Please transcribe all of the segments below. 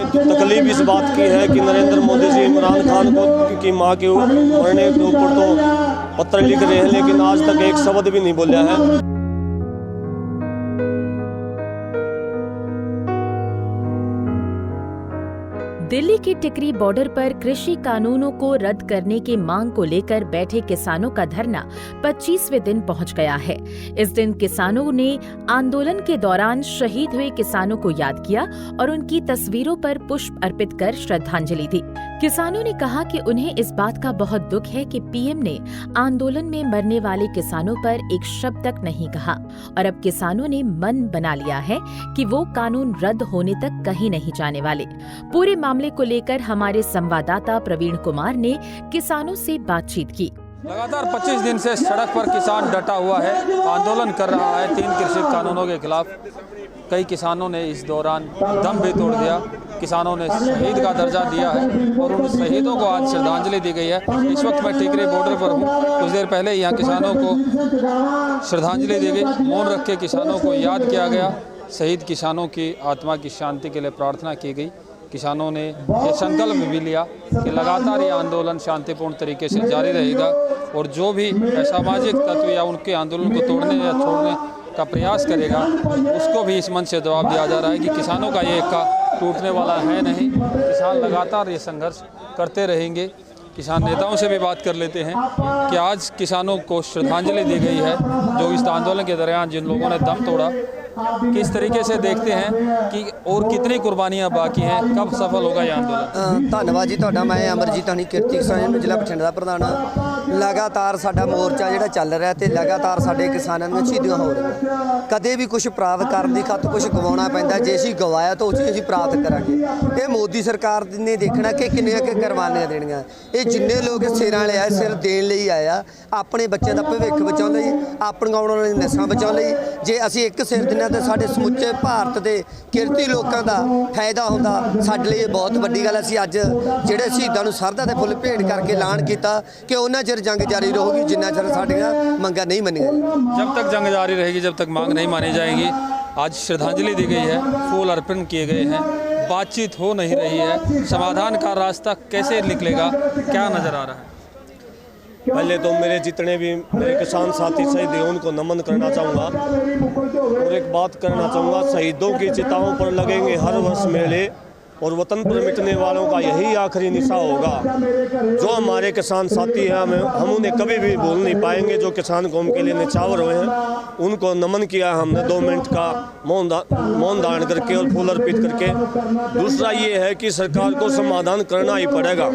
तकलीफ इस बात की है कि नरेंद्र मोदी जी इमरान खान को की मां के मरने के ऊपर तो पत्र लिख रहे हैं, लेकिन आज तक एक शब्द भी नहीं बोला है। दिल्ली की टिकरी बॉर्डर पर कृषि कानूनों को रद्द करने की मांग को लेकर बैठे किसानों का धरना 25वें दिन पहुंच गया है। इस दिन किसानों ने आंदोलन के दौरान शहीद हुए किसानों को याद किया और उनकी तस्वीरों पर पुष्प अर्पित कर श्रद्धांजलि दी। किसानों ने कहा कि उन्हें इस बात का बहुत दुख है कि पीएम ने आंदोलन में मरने वाले किसानों पर एक शब्द तक नहीं कहा और अब किसानों ने मन बना लिया है कि वो कानून रद्द होने तक कहीं नहीं जाने वाले। पूरे मामले को लेकर हमारे संवाददाता प्रवीण कुमार ने किसानों से बातचीत की। लगातार 25 दिन से सड़क पर किसान डटा हुआ है, आंदोलन कर रहा है 3 कृषि कानूनों के खिलाफ। कई किसानों ने इस दौरान दम भी तोड़ दिया। किसानों ने शहीद का दर्जा दिया है और उन शहीदों को आज श्रद्धांजलि दी गई है। इस वक्त मैं टिकरी बॉर्डर पर हूँ। कुछ देर पहले यहाँ किसानों को श्रद्धांजलि दी गई, मौन रख के किसानों को याद किया गया। शहीद किसानों की आत्मा की शांति के लिए प्रार्थना की गई। किसानों ने ये संकल्प भी लिया कि लगातार ये आंदोलन शांतिपूर्ण तरीके से जारी रहेगा और जो भी असामाजिक तत्व या उनके आंदोलन को तोड़ने या छोड़ने का प्रयास करेगा उसको भी इस मंच से जवाब दिया जा रहा है कि किसानों का ये एकता टूटने वाला है नहीं। किसान लगातार ये संघर्ष करते रहेंगे। किसान नेताओं से भी बात कर लेते हैं कि आज किसानों को श्रद्धांजलि दी गई है जो इस आंदोलन के दौरान जिन लोगों ने दम तोड़ा। किस तरीके से देखते हैं कि और कितनी कुर्बानियां बाकी हैं, कब सफल होगा ये आंदोलन? धन्यवाद जी तुहाडा। मैं अमरजीत हनी किरती किसान जिला बठिंडा ਦਾ ਪ੍ਰਧਾਨ। लगातार साडा मोर्चा ਜਿਹੜਾ ਚੱਲ ਰਿਹਾ ਤੇ लगातार ਸਾਡੇ ਕਿਸਾਨਾਂ ਦੀਆਂ ਸ਼ਹੀਦੀਆਂ ਹੋ ਰਹੀਆਂ। ਕਦੇ ਵੀ ਕੁਝ ਪ੍ਰਾਪਤ ਕਰਨ ਦੀ ਖਾਤਰ ਕੁਝ ਗਵਾਉਣਾ ਪੈਂਦਾ। ਜੇ ਅਸੀਂ ਗਵਾਇਆ ਤਾਂ ਉਸ ਅਸੀਂ ਪ੍ਰਾਪਤ ਕਰਾਂਗੇ। ਇਹ ਮੋਦੀ ਸਰਕਾਰ ਨੇ ਦੇਖਣਾ ਕਿ ਕਿੰਨੀਆਂ ਕਿ ਕੁਰਬਾਨੀਆਂ ਦੇਣੀਆਂ। ਇਹ ਜਿੰਨੇ ਲੋਕ ਸਿਰਾਂ ਵਾਲੇ ਆਏ ਸਿਰ ਦੇਣ ਲਈ ਆਏ ਆ, ਆਪਣੇ ਬੱਚਿਆਂ ਦਾ ਭਵਿੱਖ ਬਚਾਉਣ ਲਈ, ਆਪਣੀਆਂ ਆਉਣ ਵਾਲੀਆਂ ਨਸਲਾਂ ਬਚਾਉਣ ਲਈ। ਜੇ ਅਸੀਂ ਇੱਕ ਸਿਰ ਦਿਨਾਂ ਤੇ ਸਾਡੇ ਸਮੁੱਚੇ ਭਾਰਤ ਦੇ ਕਿਰਤੀ ਲੋਕਾਂ ਦਾ ਫਾਇਦਾ ਹੁੰਦਾ, ਸਾਡੇ ਲਈ ਇਹ ਬਹੁਤ ਵੱਡੀ ਗੱਲ। ਅਸੀਂ ਅੱਜ ਜਿਹੜੇ ਸ਼ਹੀਦਾਂ ਨੂੰ ਸਰਧਾ ਦੇ ਫੁੱਲ ਭੇਟ ਕਰਕੇ ਐਲਾਨ ਕੀਤਾ ਕਿ ਉਹਨਾਂ ਚਿਰ जंग जारी रहेगी जिन्ना चर साडियां मंगां नहीं मनियां। जब तक जंग जारी रहेगी, जब तक मांग नहीं मानी जाएगी। आज श्रद्धांजलि दी गई है, फूल अर्पण किए गए हैं, बातचीत हो नहीं रही है। समाधान का रास्ता कैसे निकलेगा, क्या नज़र आ रहा है? पहले तो मेरे जितने भी मेरे किसान साथी शहीद हैं उनको नमन करना चाहूँगा और एक बात करना चाहूँगा। शहीदों की चिताओं पर लगेंगे हर वर्ष मेले और वतन पर मिटने वालों का यही आखिरी निशा होगा। जो हमारे किसान साथी हैं हम उन्हें कभी भी भूल नहीं पाएंगे। जो किसान कौम के लिए निछावर हुए हैं उनको नमन किया हमने 2 मिनट का मौन धारण करके और फूल अर्पित करके। दूसरा ये है कि सरकार को समाधान करना ही पड़ेगा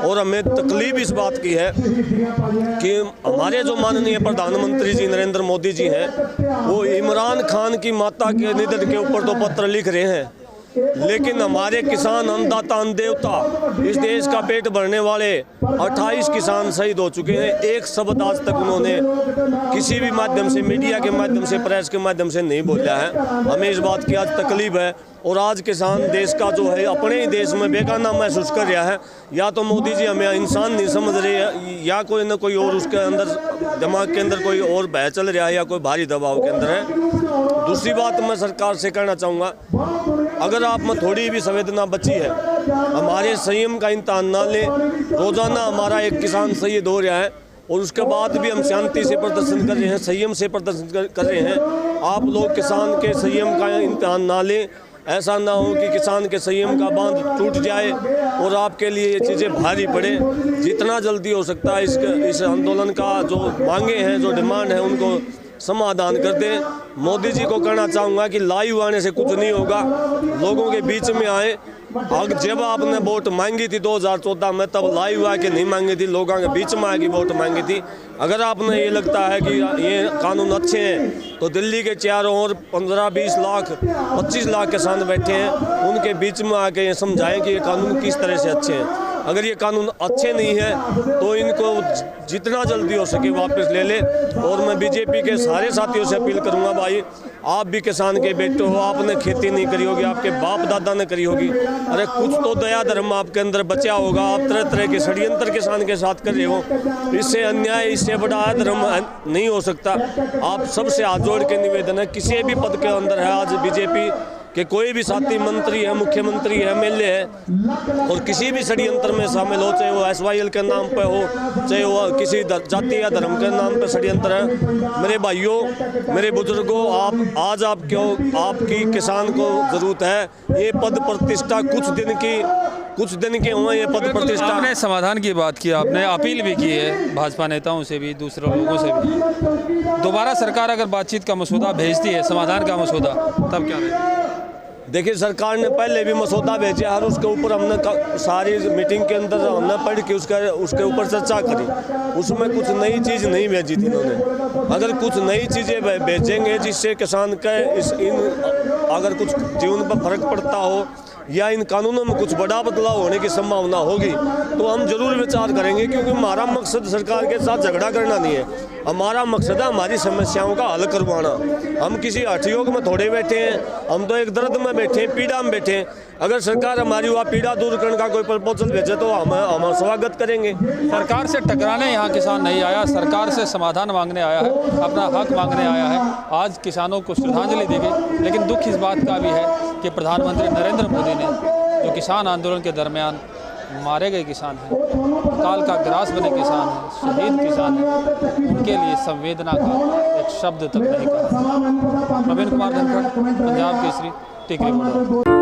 और हमें तकलीफ इस बात की है कि हमारे जो माननीय प्रधानमंत्री जी नरेंद्र मोदी जी हैं वो इमरान खान की माता के निधन के ऊपर तो पत्र लिख रहे हैं, लेकिन हमारे किसान अन्नदाता अन्नदेवता इस देश का पेट भरने वाले 28 किसान शहीद हो चुके हैं। एक शब्द आज तक उन्होंने किसी भी माध्यम से, मीडिया के माध्यम से, प्रेस के माध्यम से नहीं बोला है। हमें इस बात की आज तकलीफ है और आज किसान देश का जो है अपने ही देश में बेगाना महसूस कर रहा है। या तो मोदी जी हमें इंसान नहीं समझ रहे हैं या कोई न कोई और उसके अंदर दिमाग के अंदर कोई और भय चल रहा है या कोई भारी दबाव के अंदर है। दूसरी बात मैं सरकार से कहना चाहूँगा, अगर आप में थोड़ी भी संवेदना बची है, हमारे संयम का इम्तहान ना लें। रोज़ाना हमारा एक किसान शहीद हो रहा है और उसके बाद भी हम शांति से प्रदर्शन कर रहे हैं, संयम से प्रदर्शन कर रहे हैं। आप लोग किसान के संयम का इम्तहान ना लें। ऐसा ना हो कि किसान के संयम का बांध टूट जाए और आपके लिए ये चीज़ें भारी पड़े। जितना जल्दी हो सकता है इस आंदोलन का जो मांगे हैं, जो डिमांड है, उनको समाधान कर दें। मोदी जी को कहना चाहूँगा कि लाइव आने से कुछ नहीं होगा, लोगों के बीच में आए। जब आपने वोट मांगी थी 2014 में, तब लाइव आके नहीं मांगी थी, लोगों के बीच में आके वोट मांगी थी। अगर आपने ये लगता है कि ये कानून अच्छे हैं तो दिल्ली के चारों ओर 15-20 लाख 25 लाख किसान बैठे हैं, उनके बीच में आके ये समझाएं कि ये कानून किस तरह से अच्छे हैं। अगर ये कानून अच्छे नहीं है तो इनको जितना जल्दी हो सके वापस ले ले। और मैं बीजेपी के सारे साथियों से अपील करूंगा, भाई आप भी किसान के बेटे हो, आपने खेती नहीं करी होगी, आपके बाप दादा ने करी होगी। अरे कुछ तो दया धर्म आपके अंदर बचा होगा। आप तरह तरह के षड्यंत्र किसान के साथ कर रहे हो, इससे अन्याय, इससे बड़ा धर्म नहीं हो सकता। आप सबसे हाथ जोड़ के निवेदन है, किसी भी पद के अंदर है, आज बीजेपी कि कोई भी साथी मंत्री है, मुख्यमंत्री है, एमएलए है और किसी भी षड्यंत्र में शामिल हो, चाहे वो एसवाईएल के नाम पे हो, चाहे वो किसी जाति या धर्म के नाम पे षड्यंत्र है। मेरे भाइयों, मेरे बुजुर्गों, आज आपकी किसान को ज़रूरत है। ये पद प्रतिष्ठा कुछ दिन के हुए, ये पद प्रतिष्ठा। आपने समाधान की बात की, आपने अपील भी की है भाजपा नेताओं से भी, दूसरे लोगों से भी। दोबारा सरकार अगर बातचीत का मसौदा भेजती है, समाधान का मसौदा, तब क्या रहेगा? देखिए, सरकार ने पहले भी मसौदा भेजा है और उसके ऊपर हमने सारी मीटिंग के अंदर हमने पढ़ के उसके ऊपर चर्चा करी। उसमें कुछ नई चीज़ नहीं भेजी थी इन्होंने। अगर कुछ नई चीज़ें भेजेंगे जिससे किसान का अगर कुछ जीवन पर फर्क पड़ता हो या इन कानूनों में कुछ बड़ा बदलाव होने की संभावना होगी तो हम जरूर विचार करेंगे, क्योंकि हमारा मकसद सरकार के साथ झगड़ा करना नहीं है। हमारा मकसद है हमारी समस्याओं का हल करवाना। हम किसी हठयोग में थोड़े बैठे हैं, हम तो एक दर्द में बैठे हैं, पीड़ा में बैठे हैं। अगर सरकार हमारी वह पीड़ा दूर करने का कोई प्रपोजल भेजे तो हम स्वागत करेंगे। सरकार से टकराने यहाँ किसान नहीं आया, सरकार से समाधान मांगने आया है, अपना हक मांगने आया है। आज किसानों को श्रद्धांजलि दी गई, लेकिन दुख इस बात का भी है कि प्रधानमंत्री नरेंद्र मोदी ने जो किसान आंदोलन के दरमियान मारे गए किसान हैं, काल का ग्रास बने किसान हैं, शहीद किसान हैं, उनके लिए संवेदना का एक शब्द तक नहीं कहा। प्रवीण कुमार धनखड़, पंजाब केसरी, टिकरी।